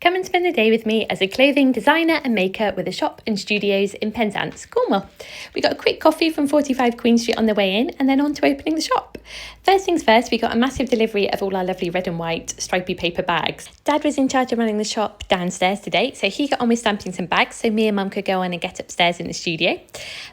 Come and spend the day with me as a clothing designer and maker with a shop and studios in Penzance, Cornwall. We got a quick coffee from 45 Queen Street on the way in and then on to opening the shop. First things first, we got a massive delivery of all our lovely red and white stripy paper bags. Dad was in charge of running the shop downstairs today, so he got on with stamping some bags so me and Mum could go on and get upstairs in the studio.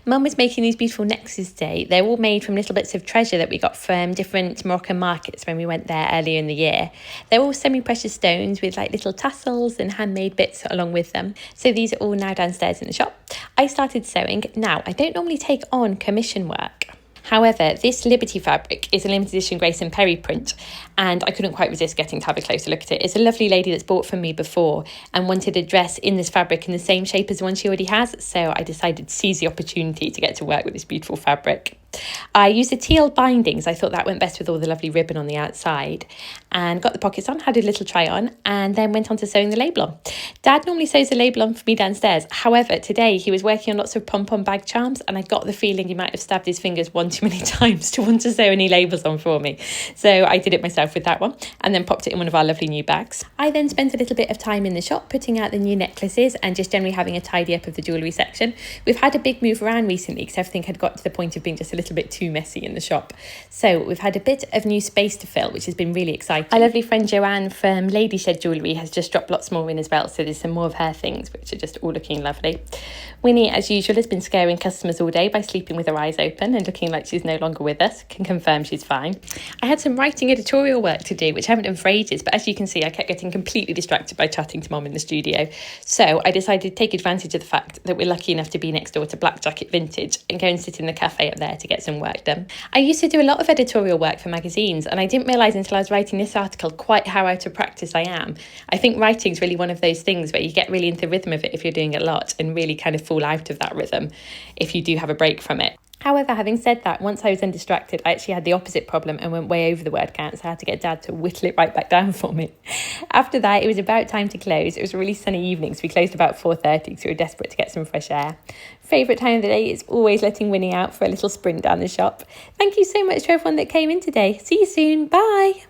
Mum was making these beautiful necklaces today. They're all made from little bits of treasure that we got from different Moroccan markets when we went there earlier in the year. They're all semi-precious stones with like little tassels and handmade bits along with them. So these are all now downstairs in the shop. I started sewing. Now, I don't normally take on commission work. However, this Liberty fabric is a limited edition Grace and Perry print, and I couldn't quite resist getting to have a closer look at it. It's a lovely lady that's bought from me before and wanted a dress in this fabric in the same shape as the one she already has, so I decided to seize the opportunity to get to work with this beautiful fabric. I used the teal bindings. I thought that went best with all the lovely ribbon on the outside, and got the pockets on, had a little try on, and then went on to sewing the label on. Dad normally sews the label on for me downstairs. However, today he was working on lots of pom-pom bag charms, and I got the feeling he might have stabbed his fingers one too many times to want to sew any labels on for me. So I did it myself with that one, and then popped it in one of our lovely new bags. I then spent a little bit of time in the shop putting out the new necklaces and just generally having a tidy up of the jewellery section. We've had a big move around recently because everything had got to the point of being just a little bit too messy in the shop. So we've had a bit of new space to fill, which has been really exciting. Our lovely friend Joanne from Lady Shed Jewellery has just dropped lots more in as well, so there's some more of her things which are just all looking lovely. Winnie, as usual, has been scaring customers all day by sleeping with her eyes open and looking like she's no longer with us. Can confirm she's fine. I had some writing editorial work to do, which I haven't done for ages, but as you can see, I kept getting completely distracted by chatting to Mum in the studio. So I decided to take advantage of the fact that we're lucky enough to be next door to Black Jacket Vintage and go and sit in the cafe up there to get some work done. I used to do a lot of editorial work for magazines, and I didn't realise until I was writing this article quite how out of practice I am. I think writing's really one of those things where you get really into the rhythm of it if you're doing it a lot, and really kind of fall out of that rhythm if you do have a break from it. However, having said that, once I was undistracted, I actually had the opposite problem and went way over the word count, so I had to get Dad to whittle it right back down for me. After that, it was about time to close. It was a really sunny evening, so we closed about 4:30, so we were desperate to get some fresh air. Favourite time of the day is always letting Winnie out for a little sprint down the shop. Thank you so much to everyone that came in today. See you soon. Bye.